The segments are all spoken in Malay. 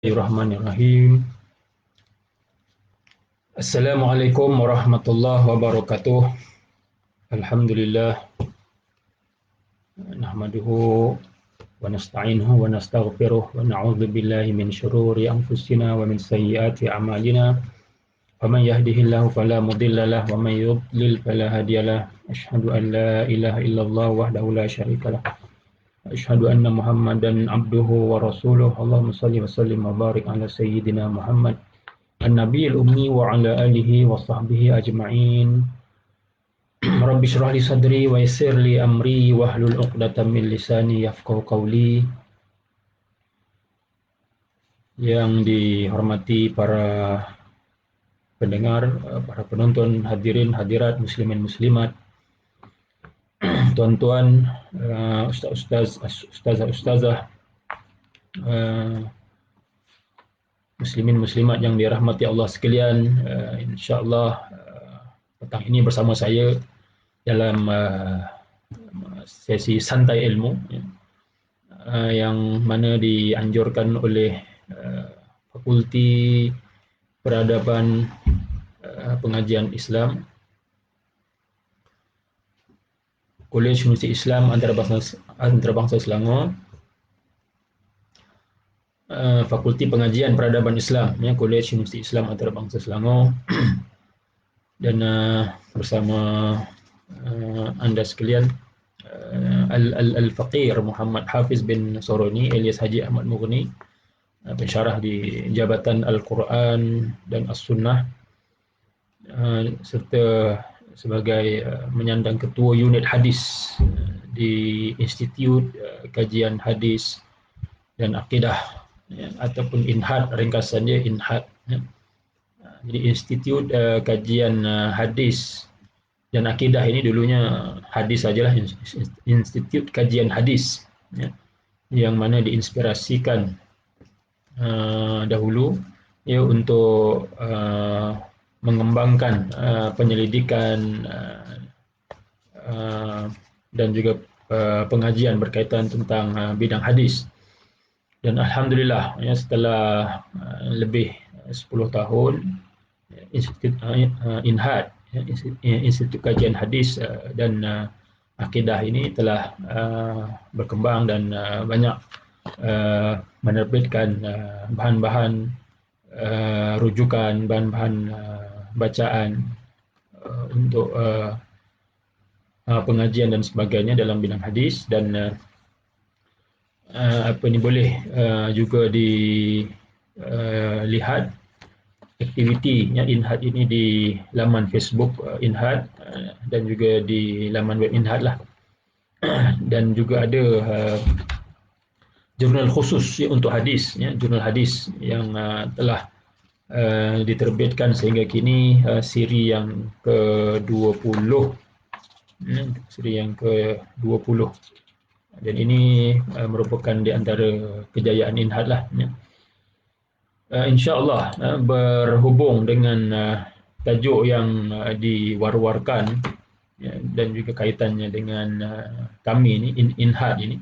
Bismillahirrahmanirrahim. Assalamualaikum warahmatullahi wabarakatuh. Alhamdulillah nahmaduhu wa nasta'inuhu wa nastaghfiruh wa na'udzu billahi min syururi anfusina wa min sayyiati a'malina. Faman yahdihillahu fala mudilla lahu wa man yudlil fala hadiyalah. Asyhadu an la ilaha illallah wahdahu la syarikalah. Asyhadu anna Muhammadan abduhu wa rasuluh. Allahumma shalli wa sallim wa barik ala sayyidina Muhammad An-Nabiyil Ummi wa ala alihi wa sahbihi ajma'in. Rabbi syrah li sadri wa yassir li amri wa hlul 'uqdatam min lisani yafqahu qawli. Yang dihormati para pendengar, para penonton, hadirin hadirat, muslimin muslimat, tuan-tuan, ustazah, muslimin muslimat yang dirahmati Allah sekalian. InsyaAllah petang ini bersama saya dalam sesi santai ilmu yang mana dianjurkan oleh Fakulti Peradaban Pengajian Islam Kolej Universiti Islam Antarabangsa Selangor, Fakulti Pengajian Peradaban Islam, Kolej Universiti Islam Antarabangsa Selangor, dan bersama anda sekalian, Al-Faqir Muhammad Hafiz bin Soroni alias Haji Ahmad Mughni, pensyarah di Jabatan Al-Quran dan As-Sunnah, serta sebagai menyandang ketua unit hadis di Institut Kajian Hadis dan Akidah, ataupun INHAD, ringkasannya INHAD. Jadi Institut Kajian Hadis dan Akidah ini dulunya hadis sajalah, Institut Kajian Hadis, yang mana diinspirasikan dahulu untuk mengembangkan penyelidikan dan juga pengajian berkaitan tentang bidang hadis. Dan alhamdulillah, setelah lebih 10 tahun Institut INHAD, Institut Kajian Hadis dan Akidah ini telah berkembang dan banyak menerbitkan bahan-bahan rujukan, bahan-bahan bacaan untuk pengajian dan sebagainya dalam bidang hadis. Dan boleh juga dilihat aktivitinya INHAD ini di laman Facebook INHAD dan juga di laman web INHAD lah. Dan juga ada jurnal khusus untuk hadis, jurnal hadis yang telah diterbitkan sehingga kini siri yang ke-20, siri yang ke-20, dan ini merupakan di antara kejayaan INHAD lah. InsyaAllah berhubung dengan tajuk yang diwar-warkan dan juga kaitannya dengan kami ini, INHAD ini,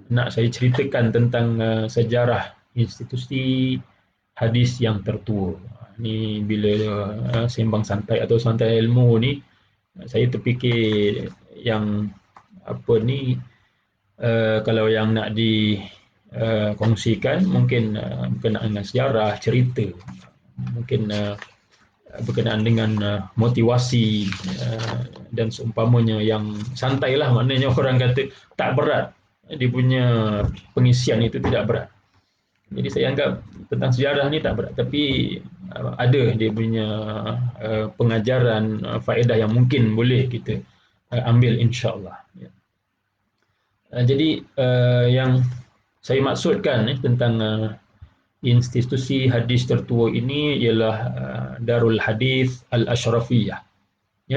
nak saya ceritakan tentang sejarah institusi hadis yang tertua. Ni bila sembang santai atau santai ilmu ni, saya terfikir yang kalau yang nak dikongsikan mungkin berkenaan dengan sejarah, cerita, mungkin berkenaan dengan motivasi dan seumpamanya, yang santai lah, maknanya orang kata tak berat, dia punya pengisian itu tidak berat. Jadi saya anggap tentang sejarah ni tak berat, tapi ada dia punya pengajaran, faedah yang mungkin boleh kita ambil insya-Allah. Jadi yang saya maksudkan tentang institusi hadis tertua ini ialah Darul Hadis Al-Ashrafiyah.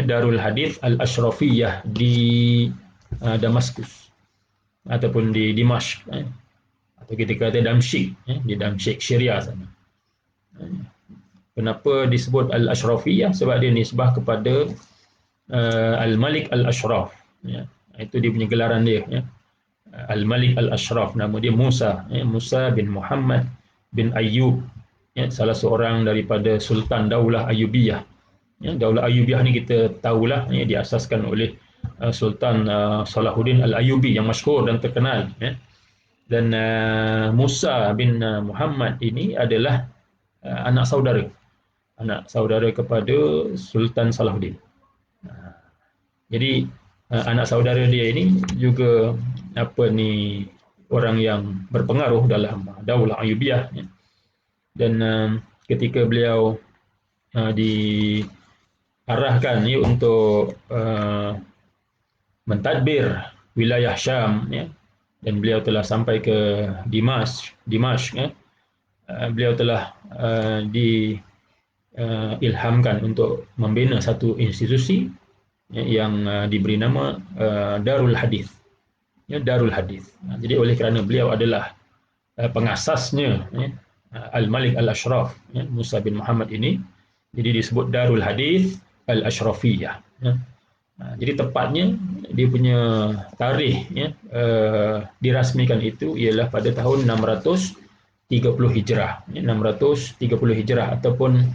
Darul Hadis Al-Ashrafiyah di Damaskus ataupun di Dimashq, atau kita kata Damsyik, di Damsyik Syria sana. Kenapa disebut Al-Ashrafiyah? Sebab dia nisbah kepada Al-Malik Al-Ashraf. Itu dia punya gelaran dia. Al-Malik Al-Ashraf, nama dia Musa bin Muhammad bin Ayyub, ya, salah seorang daripada Sultan Daulah Ayyubiyah. Ya, Daulah Ayyubiyah ni kita tahulah, ya, diasaskan oleh Sultan Salahuddin Al-Ayyubi yang masyhur dan terkenal. Ya. Dan Musa bin Muhammad ini adalah anak saudara kepada Sultan Salahuddin. Jadi anak saudara dia ini juga orang yang berpengaruh dalam Daulah Ayyubiyah. Ya. Dan ketika beliau diarahkan, ya, untuk mentadbir wilayah Syam, ya, dan beliau telah sampai ke Dimashq, ya. Beliau telah diilhamkan untuk membina satu institusi, ya, yang diberi nama Darul Hadis. Ya, Darul Hadis. Jadi oleh kerana beliau adalah pengasasnya, ya, Al-Malik Al-Ashraf, ya, Musa bin Muhammad ini, jadi disebut Darul Hadis Al-Ashrafiyah. Ya. Jadi tepatnya dia punya tarikh, ya, dirasmikan itu ialah pada tahun 630 Hijrah, ya, 630 Hijrah, ataupun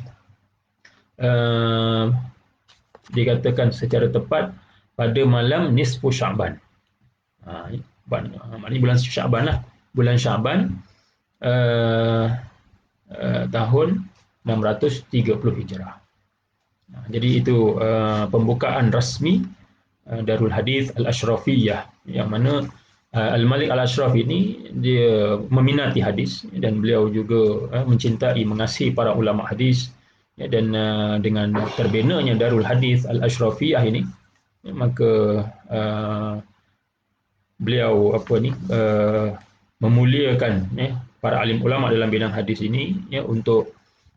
dikatakan secara tepat pada malam nisfu Sya'ban. Maknanya bulan Sya'ban lah, bulan Sya'ban tahun 630 Hijrah. Jadi itu pembukaan rasmi Darul Hadis Al-Ashrafiyah, yang mana Al-Malik Al-Ashraf ini dia meminati hadis, dan beliau juga mencintai, mengasihi para ulama hadis, ya, dan dengan terbinanya Darul Hadis Al-Ashrafiyah ini, ya, maka beliau memuliakan, ya, para alim ulama dalam bidang hadis ini, ya, untuk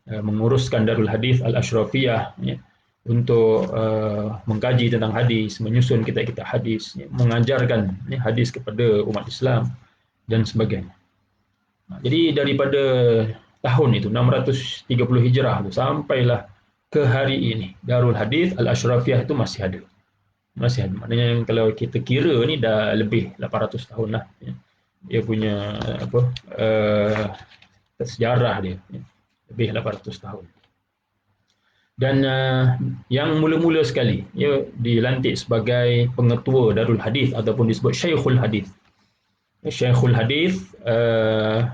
menguruskan Darul Hadis Al-Ashrafiyah, ya, untuk mengkaji tentang hadis, menyusun kitab-kitab hadis, ya, mengajarkan, ya, hadis kepada umat Islam dan sebagainya. Jadi daripada tahun itu 630 Hijrah itu sampailah ke hari ini, Darul Hadis Al-Ashrafiyah itu masih ada. Masih ada. Maknanya kalau kita kira ni dah lebih 800 tahun lah, ya. Dia punya sejarah dia, ya, lebih 800 tahun. Dan yang mula-mula sekali, ya, dilantik sebagai pengetua Darul Hadis ataupun disebut Syekhul Hadis. Syekhul Hadis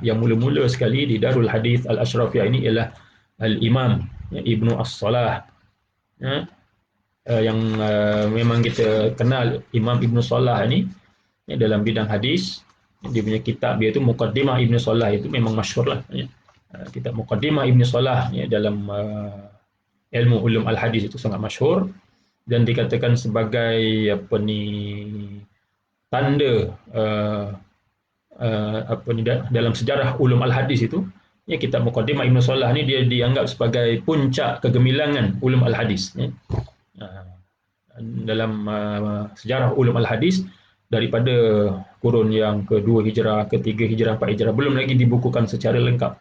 yang mula-mula sekali di Darul Hadis Al-Ashrafiyah ini ialah Al-Imam, ya, Ibnu As-Salah, ya, yang memang kita kenal Imam Ibnu Salah ini, ya, dalam bidang hadis. Dia punya kitab dia itu Muqaddimah Ibnu Salah itu memang masyhur lah, ya. Kitab Muqaddimah Ibnu Salah, ya, dalam ilmu ulum al-hadis itu sangat masyhur, dan dikatakan sebagai tanda dalam sejarah ulum al-hadis itu, ya, kitab Muqaddimah Ibnu Salah ni dia dianggap sebagai puncak kegemilangan ulum al-hadis, ya. Dalam sejarah ulum al-hadis daripada kurun yang ke-2 Hijrah, ke-3 Hijrah, 4 Hijrah belum lagi dibukukan secara lengkap.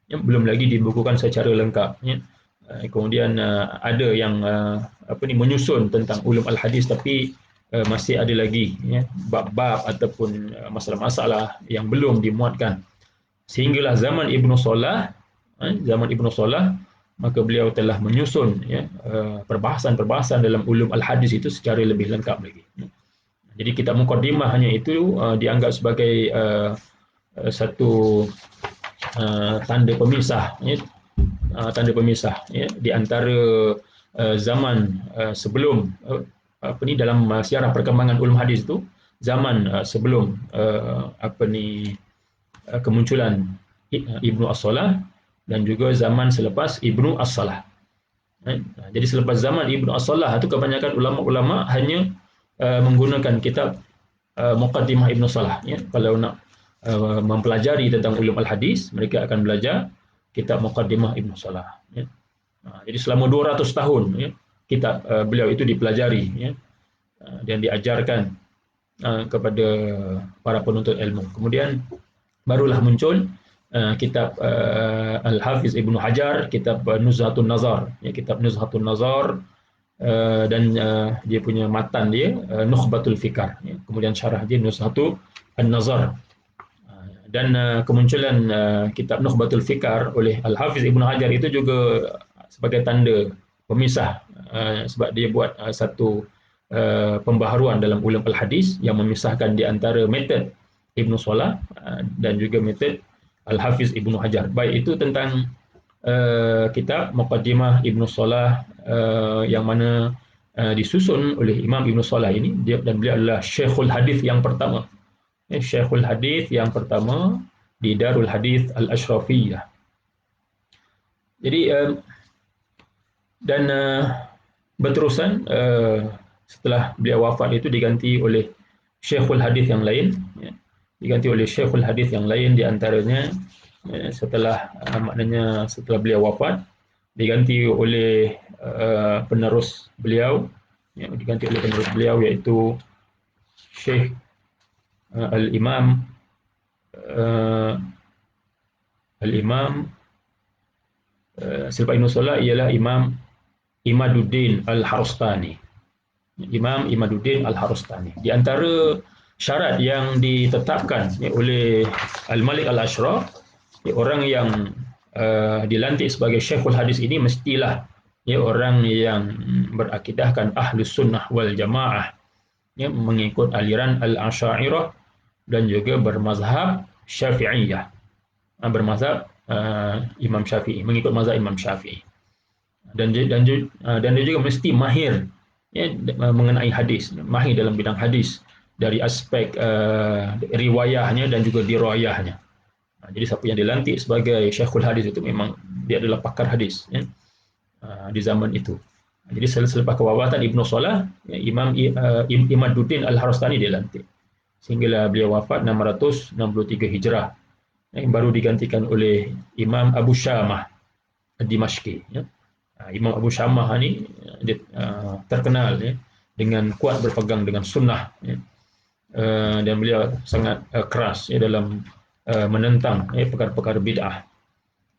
Ya, belum lagi dibukukan secara lengkap, ya. Kemudian ada yang menyusun tentang ulum al-hadis, tapi masih ada lagi, ya, bab-bab ataupun masalah-masalah yang belum dimuatkan. Sehinggalah zaman Ibnu Salah, maka beliau telah menyusun, ya, perbahasan-perbahasan dalam ulum al-hadis itu secara lebih lengkap lagi. Jadi kitab Muqaddimah hanya itu dianggap sebagai satu tanda pemisah, ya, ya, di antara zaman sebelum dalam sejarah perkembangan ulum hadis itu, zaman sebelum kemunculan Ibnu As-Salah, dan juga zaman selepas Ibnu As-Salah. Jadi selepas zaman Ibnu As-Salah itu kebanyakan ulama-ulama hanya menggunakan kitab Muqaddimah Ibnu Salah, ya. Kalau nak mempelajari tentang ulum al-hadis, mereka akan belajar kitab Muqaddimah Ibnu Salah, ya. Jadi selama 200 tahun, ya, kitab beliau itu dipelajari, ya, dan diajarkan kepada para penuntut ilmu. Kemudian barulah muncul kitab Al-Hafiz Ibnu Hajar, kitab Nuzhatun Nazar, ya, kitab Nuzhatun Nazar, dan dia punya matan dia Nukhbatul Fikar, ya. Kemudian syarah dia Nuzhatun Nazar. Dan kemunculan kitab Nukhbatul Fikar oleh Al-Hafiz Ibnu Hajar itu juga sebagai tanda pemisah, sebab dia buat satu pembaharuan dalam ulum al-hadis yang memisahkan di antara metod Ibnu Salah dan juga metod Al-Hafiz Ibnu Hajar. Baik itu tentang kitab Muqaddimah Ibnu Salah yang mana disusun oleh Imam Ibnu Salah ini, dan beliau adalah Syekhul Hadis yang pertama. Syekhul Hadis yang pertama di Darul Hadis Al-Ashrafiyah. Jadi dan berterusan setelah beliau wafat itu diganti oleh Syekhul Hadis yang lain, diganti oleh Syekhul Hadis yang lain, di antaranya setelah maknanya setelah beliau wafat diganti oleh penerus beliau, diganti oleh penerus beliau iaitu Syekh Al-Imam selepas Ibnu Salah ialah Imam Imaduddin Al-Harustani. Imam Imaduddin Al-Harustani. Di antara syarat yang ditetapkan oleh Al-Malik Al-Ashraf, orang yang dilantik sebagai Syekhul Hadis ini mestilah orang yang berakidahkan Ahlus Sunnah wal Jamaah, mengikut aliran Al-Asy'ariyah dan juga bermazhab Syafi'iyah, bermazhab Imam Syafi'i, mengikut mazhab Imam Syafi'i, dan dia juga mesti mahir mengenai hadis, mahir dalam bidang hadis dari aspek riwayahnya dan juga dirayahnya. Jadi siapa yang dilantik sebagai Syekhul Hadis itu memang dia adalah pakar hadis di zaman itu. Jadi selepas kewafatan Ibnu Salah, Imam Imaduddin Al-Harustani dilantik sehinggalah beliau wafat 663 Hijrah, yang baru digantikan oleh Imam Abu Syamah Ad-Dimashqi. Imam Abu Syamah ni terkenal dengan kuat berpegang dengan sunnah, dan beliau sangat keras dalam menentang perkara-perkara bid'ah.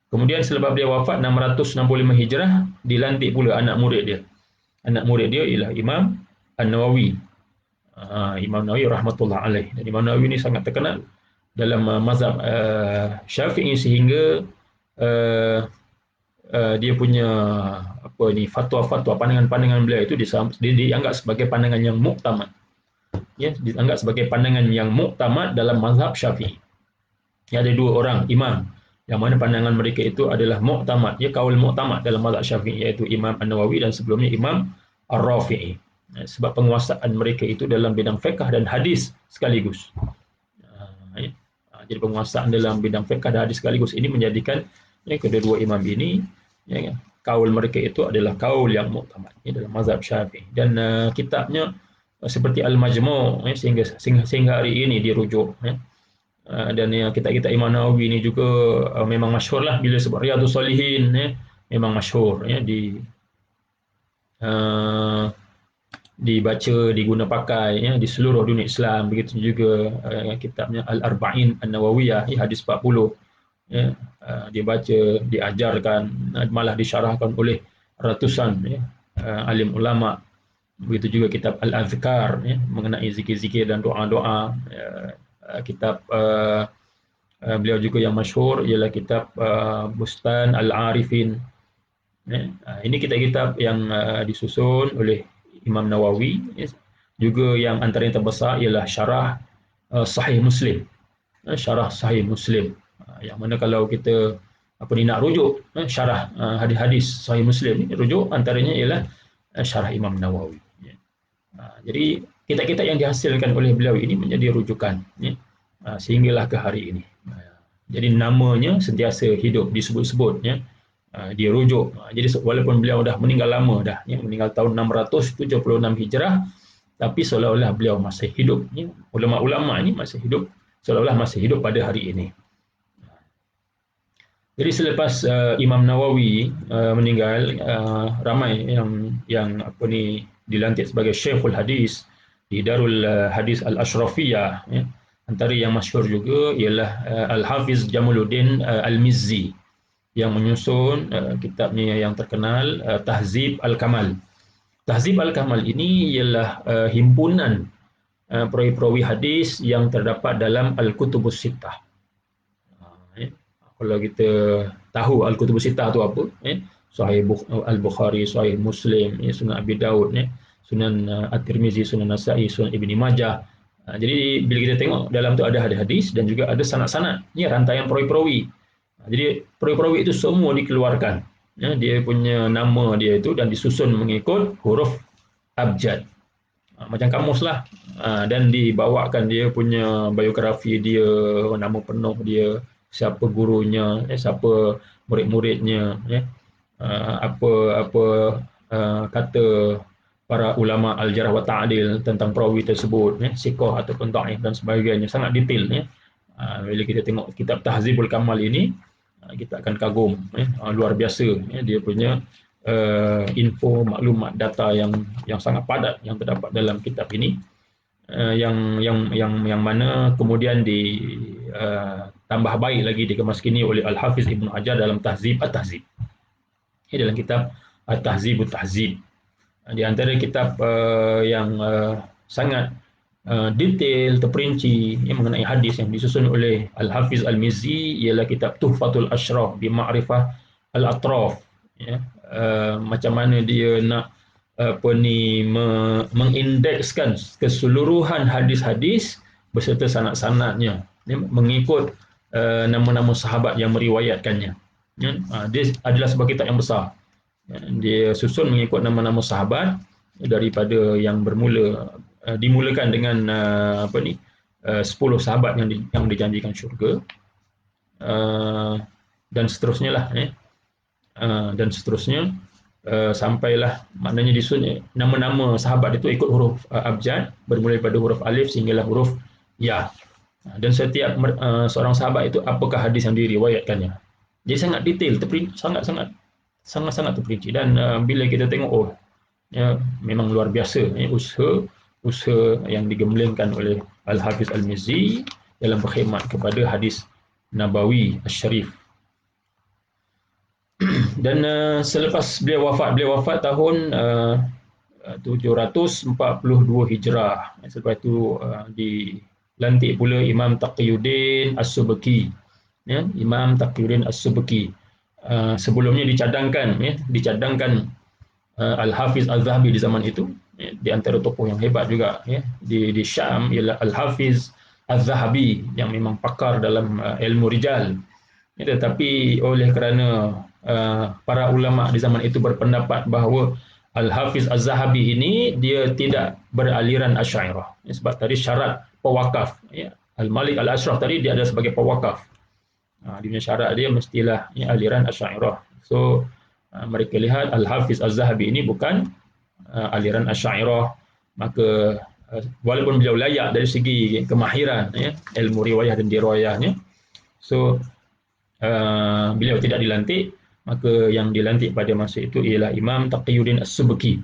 Kemudian selepas beliau wafat 665 Hijrah, dilantik pula anak murid dia. Anak murid dia ialah Imam An-Nawawi. Imam Nawawi rahmatullah alaih. Dan Imam Nawawi ini sangat terkenal dalam mazhab Syafi'i, sehingga dia punya fatwa-fatwa, pandangan-pandangan beliau itu dianggap sebagai pandangan yang muktamad. Dianggap sebagai pandangan yang muktamad dalam mazhab Syafi'i. Ada dua orang imam yang mana pandangan mereka itu adalah muktamad, kaul muktamad dalam mazhab Syafi'i, iaitu Imam An-Nawawi dan sebelumnya Imam Ar-Rafi'i. Sebab penguasaan mereka itu dalam bidang fiqh dan hadis sekaligus. Jadi penguasaan dalam bidang fiqh dan hadis sekaligus ini menjadikan kedua-dua imam ini, kaul mereka itu adalah kaul yang muktamad dalam mazhab Syafi'i. Dan kitabnya seperti Al-Majmu' sehingga hari ini dirujuk. Dan kitab-kitab Imam Nawawi ini juga memang masyhur lah, bila sebut Riyadhus Shalihin memang masyhur, dibaca, diguna pakai di seluruh dunia Islam. Begitu juga kitabnya Al-Arba'in An-Nawawiyah, hadis 40, dibaca, diajarkan, malah disyarahkan oleh ratusan alim ulama. Begitu juga kitab Al-Azkar mengenai zikir-zikir dan doa-doa. Kitab beliau juga yang masyhur ialah kitab Bustan Al-Arifin. Ini kitab-kitab yang disusun oleh Imam Nawawi. Juga yang antara yang terbesar ialah syarah Sahih Muslim. Syarah Sahih Muslim, yang mana kalau kita nak rujuk syarah hadis-hadis Sahih Muslim, rujuk antaranya ialah syarah Imam Nawawi. Jadi kitab-kitab yang dihasilkan oleh beliau ini menjadi rujukan sehinggalah ke hari ini. Jadi namanya sentiasa hidup disebut-sebut, dirujuk. Jadi walaupun beliau dah meninggal lama dah, meninggal tahun 676 Hijrah, tapi seolah-olah beliau masih hidup. Ulama-ulama ini masih hidup, seolah-olah masih hidup pada hari ini. Jadi selepas Imam Nawawi meninggal, ramai yang dilantik sebagai Syekhul Hadis di Darul Hadis Al-Ashrafiyah. Antara yang masyhur juga ialah Al-Hafiz Jamaluddin Al-Mizzi yang menyusun kitabnya yang terkenal Tahzib Al-Kamal. Tahzib Al-Kamal ini ialah himpunan perawi-perawi hadis yang terdapat dalam Al-Kutubus Sittah. Kalau kita tahu Al-Kutubus Sittah tu apa, Sahih Al-Bukhari, Sahih Muslim, Sunan Abi Daud, Sunan At-Tirmizi, Sunan Nasa'i, Sunan Ibni Majah. Jadi bila kita tengok dalam tu ada hadis dan juga ada sanad-sanad, rantaian perawi-perawi. Jadi perawi-perawi itu semua dikeluarkan. Dia punya nama dia itu dan disusun mengikut huruf abjad. Macam kamus lah. Dan dibawakan dia punya biografi dia, nama penuh dia, siapa gurunya, siapa murid-muridnya, apa kata para ulama al-jarh wa ta'dil tentang perawi tersebut, siqah ataupun dhaif dan sebagainya, sangat detail. Bila kita tengok kitab Tahzibul Kamal ini, kita akan kagum, luar biasa dia punya info, maklumat, data yang sangat padat yang terdapat dalam kitab ini, yang mana kemudian tambah baik lagi dikemaskini oleh Al-Hafiz Ibnu Hajar dalam Tahzib At-Tahzib. Dalam kitab At-Tahzib At-Tahzib, di antara kitab yang sangat detail, terperinci mengenai hadis yang disusun oleh Al-Hafiz Al-Mizzi ialah kitab Tuhfatul Ashraf bi Ma'rifah Al-Atraf. Macam mana dia nak mengindekskan keseluruhan hadis-hadis beserta sanad-sanadnya, mengikut nama-nama sahabat yang meriwayatkannya. Dia adalah sebuah kitab yang besar. Dia susun mengikut nama-nama sahabat daripada yang dimulakan dengan 10 sahabat yang dijanjikan syurga, dan seterusnya lah, dan seterusnya, sampailah maknanya disusun nama-nama sahabat itu ikut huruf abjad, bermula daripada huruf alif sehinggalah huruf ya. Dan setiap seorang sahabat itu apakah hadis yang diriwayatkannya. Jadi sangat detail, sangat-sangat terperinci. Dan bila kita tengok, memang luar biasa usaha yang digemblengkan oleh Al-Hafiz Al-Mizzi dalam berkhidmat kepada hadis Nabawi Asy-Syarif. Dan selepas beliau wafat tahun 742 Hijrah. Selepas itu dilantik pula Imam Taqiyuddin As-Subki. Imam Taqiyuddin As-Subki. Sebelumnya dicadangkan Al-Hafiz Al-Zahabi di zaman itu. Di antara tokoh yang hebat juga di Syam ialah Al-Hafiz Al-Zahabi yang memang pakar dalam ilmu rijal. Tetapi oleh kerana para ulama di zaman itu berpendapat bahawa Al-Hafiz Al-Zahabi ini dia tidak beraliran Asy'ariyah. Sebab tadi syarat pewakaf. Al-Malik Al-Ashraf tadi dia ada sebagai pewakaf. Dia punya syarat dia mestilah aliran Asy'ariyah. So mereka lihat Al-Hafiz Al-Zahabi ini bukan aliran Asy'ariyah, maka walaupun beliau layak dari segi kemahiran ilmu riwayah dan diriwayahnya, so beliau tidak dilantik, maka yang dilantik pada masa itu ialah Imam Taqiyuddin As-Subki.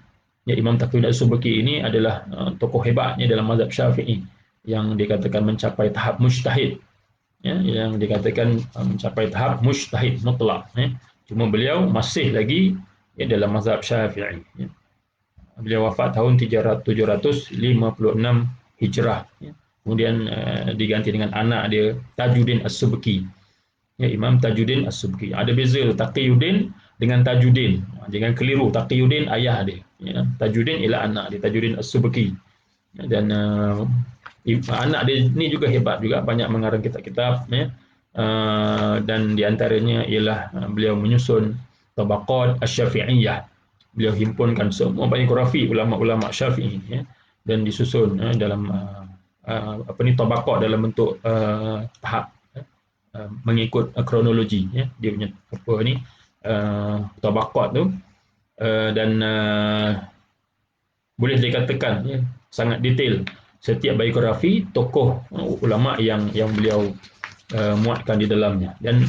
Imam Taqiyuddin As-Subki ini adalah tokoh hebatnya dalam mazhab Syafi'i yang dikatakan mencapai tahap mujtahid, yang dikatakan mencapai tahap mujtahid mutlak. Cuma beliau masih lagi dalam mazhab Syafi'i. Beliau wafat tahun 756 Hijrah. Kemudian diganti dengan anak dia Tajuddin As-Subki. Imam Tajuddin As-Subki. Ada beza Taqiyuddin dengan Tajuddin. Jangan keliru, Taqiyuddin ayah dia. Tajuddin ialah anak dia, Tajuddin As-Subki. Dan anak dia ni juga hebat juga, banyak mengarang kitab-kitab. Dan diantaranya ialah beliau menyusun Tabaqat Asy-Syafi'iyah. Beliau himpunkan semua biografi ulama-ulama Syafi'i dan disusun dalam tabaqat dalam bentuk tahap, mengikut kronologi. Dia punya tabaqat tu, dan boleh dikatakan sangat detail setiap biografi tokoh ulama yang beliau muatkan di dalamnya. Dan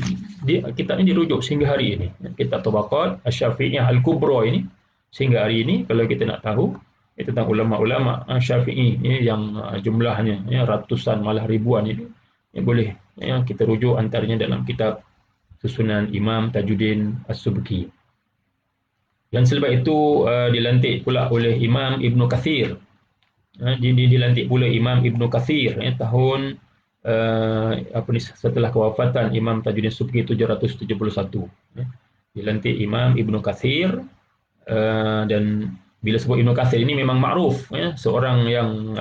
kitab ini dirujuk sehingga hari ini, kitab Tabaqat Asy-Syafi'iyah Al-Kubra ini. Sehingga hari ini kalau kita nak tahu tentang ulama-ulama Syafi'i yang jumlahnya ratusan malah ribuan ini, boleh kita rujuk antaranya dalam kitab susunan Imam Tajuddin As-Subki. Dan selepas itu dilantik pula oleh Imam Ibnu Katsir. Dilantik pula Imam Ibnu Katsir tahun setelah kewafatan Imam Tajuddin Subki 771. Dilantik Imam Ibnu Katsir, dan bila sebut Ibnu Katsir ini memang makruf, seorang yang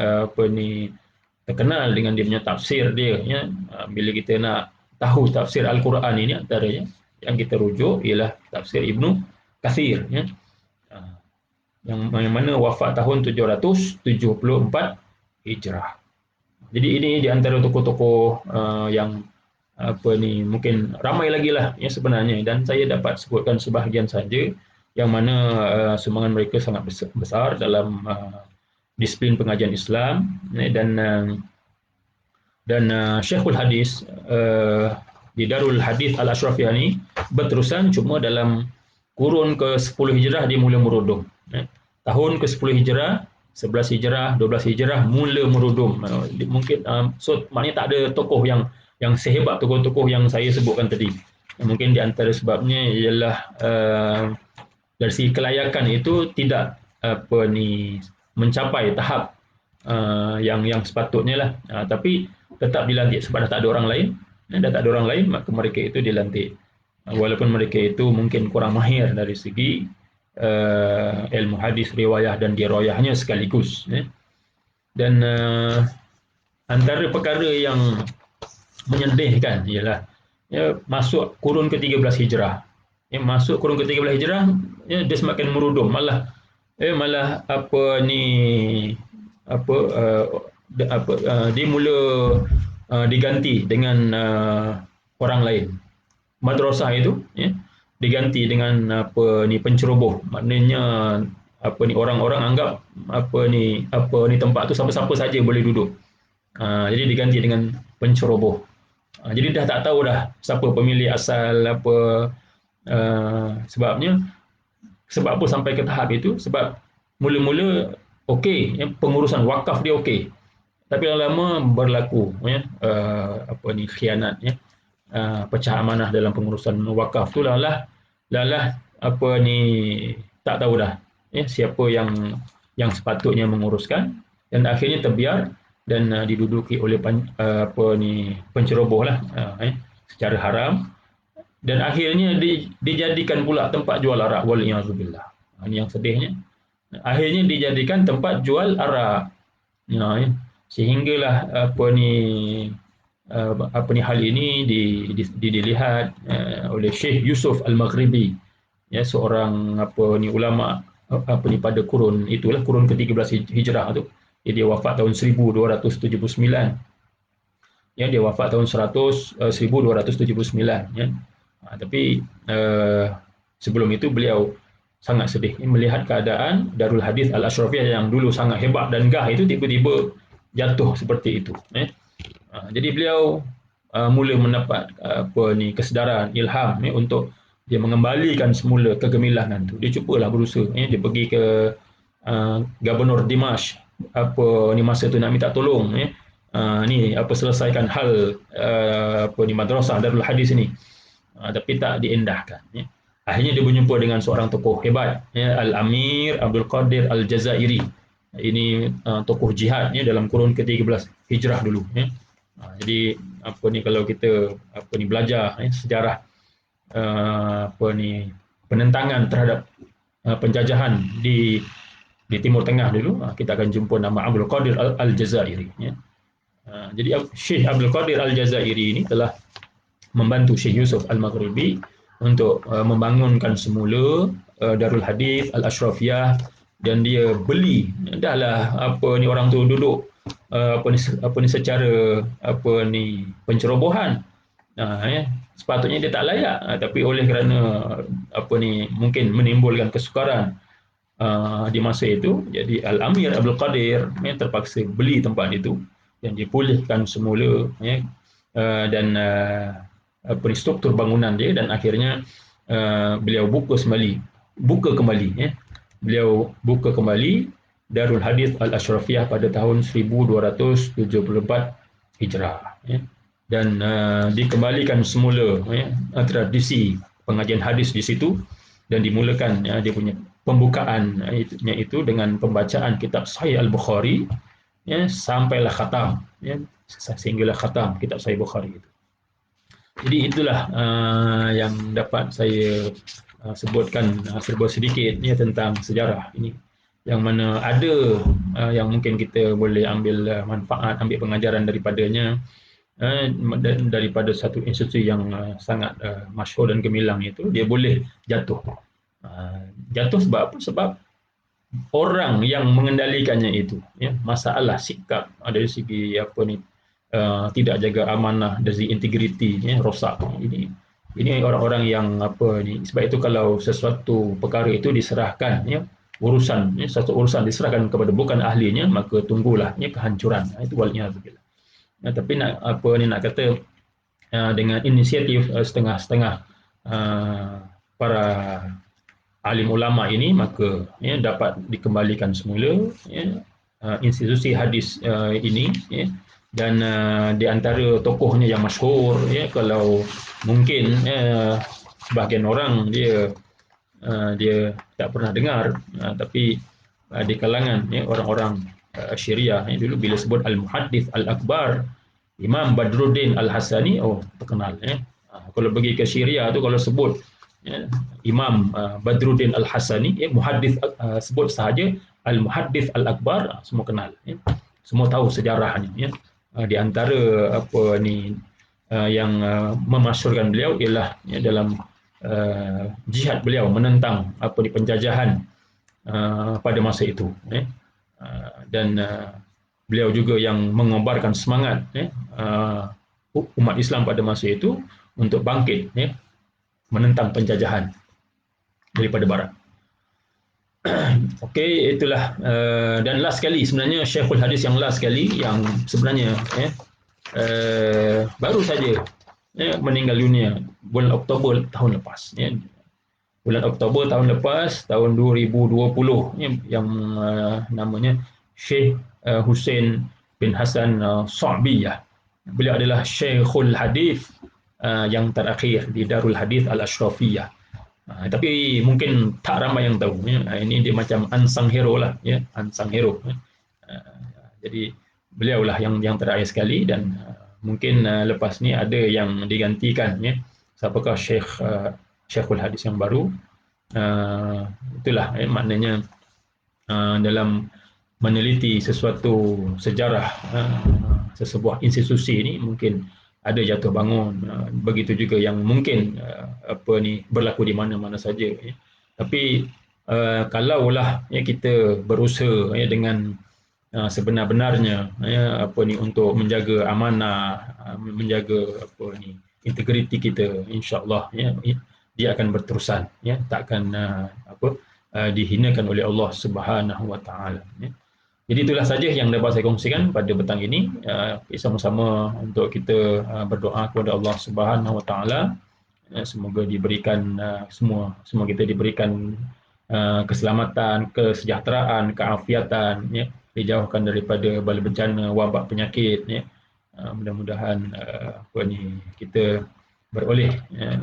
terkenal dengan dia punya tafsir dia. Bila kita nak tahu tafsir Al-Quran ini, antaranya yang kita rujuk ialah tafsir Ibnu Katsir, yang mana wafat tahun 774 Hijrah. Jadi ini di antara tokoh-tokoh yang mungkin ramai lagi lah sebenarnya, dan saya dapat sebutkan sebahagian saja yang mana sumbangan mereka sangat besar dalam disiplin pengajian Islam, dan Syekhul Hadis di Darul Hadis Al-Ashrafiyah ini berterusan, cuma dalam kurun ke-10 Hijrah dia mula merudum. Tahun ke-10 Hijrah, 11 Hijrah, 12 Hijrah mula merudum. Mungkin maknanya tak ada tokoh yang sehebat tokoh-tokoh yang saya sebutkan tadi. Mungkin di antara sebabnya ialah dari segi kelayakan itu tidak mencapai tahap yang sepatutnya lah. Tapi tetap dilantik sebab dah tak ada orang lain. Maka mereka itu dilantik. Walaupun mereka itu mungkin kurang mahir dari segi ilmu hadis, riwayah dan dirayahnya sekaligus. Dan antara perkara yang menyedihkan ialah masuk kurun ke-13 Hijrah. Masuk kurun ke-13 Hijrah, dia semakin merudum. Malah dia mula diganti dengan orang lain. Madrasah itu diganti dengan penceroboh. Maknanya orang-orang anggap tempat tu siapa-siapa saja boleh duduk. Jadi diganti dengan penceroboh. Jadi dah tak tahu dah siapa pemilik asal sebabnya. Sebab apa sampai ke tahap itu? Sebab mula-mula okey, pengurusan wakaf dia okey. Tapi lama-lama berlaku khianat, pecah amanah dalam pengurusan wakaf tu lah tak tahu dah siapa yang sepatutnya menguruskan, dan akhirnya terbiar dan diduduki oleh penceroboh lah secara haram, dan akhirnya dijadikan pula tempat jual arak. Waliyazubillah. Ini yang sedihnya, akhirnya dijadikan tempat jual arak, sehinggalah hal ini dilihat oleh Syekh Yusuf Al-Maghribi, seorang ulama pada kurun itulah, kurun ke-13 Hijrah tu. Dia wafat tahun 1279. Dia wafat tahun 1279. Tapi sebelum itu beliau sangat sedih melihat keadaan Darul Hadis Al-Ashrafiyah yang dulu sangat hebat dan gah itu tiba-tiba jatuh seperti itu. Jadi beliau mula mendapat kesedaran, ilham untuk dia mengembalikan semula kegemilangan tu. Dia cubalah berusaha. Dia pergi ke Gubernur Dimash, masa tu nak minta tolong, selesaikan hal madrasah Darul Hadis ini. Tapi tak diendahkan. Akhirnya dia berjumpa dengan seorang tokoh hebat, Al-Amir Abdul Qadir Al-Jazairi. Ini tokoh jihad dalam kurun ke-13 Hijrah dulu. Jadi kalau kita belajar sejarah penentangan terhadap penjajahan di Timur Tengah dulu, kita akan jumpa nama Abdul Qadir Al-Jazairi. Jadi Syekh Abdul Qadir Al-Jazairi ini telah membantu Syekh Yusuf Al-Maghribi untuk membangunkan semula Darul Hadis Al-Ashrafiyah, dan dia beli dahlah orang tu duduk secara pencerobohan. Sepatutnya dia tak layak, tapi oleh kerana mungkin menimbulkan kesukaran di masa itu, jadi Al-Amir Abdul Qadir terpaksa beli tempat itu dan dipulihkan semula, dan struktur bangunan dia, dan akhirnya beliau buka kembali Darul Hadis Al-Ashrafiyah pada tahun 1274 Hijrah, dan dikembalikan semula tradisi pengajian hadis di situ, dan dimulakan dia punya pembukaannya itu dengan pembacaan kitab Sahih Al-Bukhari ya, sampailah khatam, ya, sehinggalah khatam kitab Sahih Bukhari itu. Jadi itulah yang dapat saya sebutkan serba sedikit ya, tentang sejarah ini, yang mana ada yang mungkin kita boleh ambil manfaat, ambil pengajaran daripadanya, daripada satu institusi yang sangat masyhur dan gemilang itu, dia boleh jatuh. Jatuh sebab apa? Sebab orang yang mengendalikannya itu, ya, masalah sikap dari segi apa ni, tidak jaga amanah, dari segi integriti, ya, rosak. Ini orang-orang yang apa ni, sebab itu kalau sesuatu perkara itu diserahkan, ya, urusan, ya, satu urusan diserahkan kepada bukan ahlinya, maka tunggulah, ya, kehancuran. Itu waliyadzubillah. Tapi nak apa ni, nak kata dengan inisiatif setengah-setengah para alim ulama ini, maka ya, dapat dikembalikan semula, ya, institusi hadis ini, ya, dan di antara tokohnya yang masyhur, ya, kalau mungkin sebahagian orang dia tak pernah dengar, tapi di kalangan, ya, orang-orang Syariah, ya, dulu bila sebut Al-Muhaddits Al-Akbar Imam Badruddin Al-Hasani, oh terkenal, ya. Kalau pergi ke Syria tu, kalau sebut, ya, Imam Badruddin Al-Hasani, ya, muhaddits, sebut sahaja Al-Muhaddits Al-Akbar, semua kenal, ya. Semua tahu sejarahnya, ya. Di antara apa ni yang memasyhurkan beliau ialah, ya, dalam jihad beliau menentang apa di penjajahan pada masa itu, ya. Dan beliau juga yang mengobarkan semangat, ya, umat Islam pada masa itu untuk bangkit, ya, menentang penjajahan daripada barat. Okey, itulah dan last sekali sebenarnya Syekhul Hadis yang last sekali, yang sebenarnya, ya, baru saja, ya, meninggal dunia bulan Oktober tahun lepas, ya. Bulan Oktober tahun lepas, tahun 2020, ya, yang namanya Syekh Hussein bin Hasan Sa'biyah. Beliau adalah Syekhul Hadis yang terakhir di Darul Hadis Al-Ashrafiyah. Tapi mungkin tak ramai yang tahu, ya. Ini dia macam unsung hero lah, ya, unsung hero, ya. Jadi beliau lah yang terakhir sekali, dan mungkin lepas ni ada yang digantikan, ya. Siapakah Syekhul Hadis yang baru? Itulah, ya, maknanya dalam meneliti sesuatu sejarah sesebuah institusi ini mungkin ada jatuh bangun, begitu juga yang mungkin apa ni berlaku di mana-mana saja, ya. Tapi kalaulah, ya, kita berusaha, ya, dengan sebenar-benarnya, ya, apa ni untuk menjaga amanah, menjaga apa ni integriti kita, insya-Allah, ya, dia akan berterusan, ya, tak akan dihinakan oleh Allah Subhanahu wa taala, ya. Jadi itulah saja yang dapat saya kongsikan pada petang ini. Sama-sama untuk kita berdoa kepada Allah Subhanahu wa taala, semoga diberikan semua kita diberikan keselamatan, kesejahteraan, keafiatan, ya, dijauhkan daripada bala bencana, wabak penyakit, ya. Mudah-mudahan kita beroleh, ya,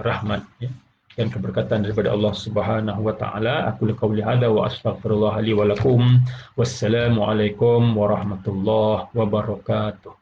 rahmat, ya, dan keberkatan daripada Allah Subhanahu wa taala. Aku qauli hadza wa astaghfirullah li wa lakum. Wassalamualaikum warahmatullahi wabarakatuh.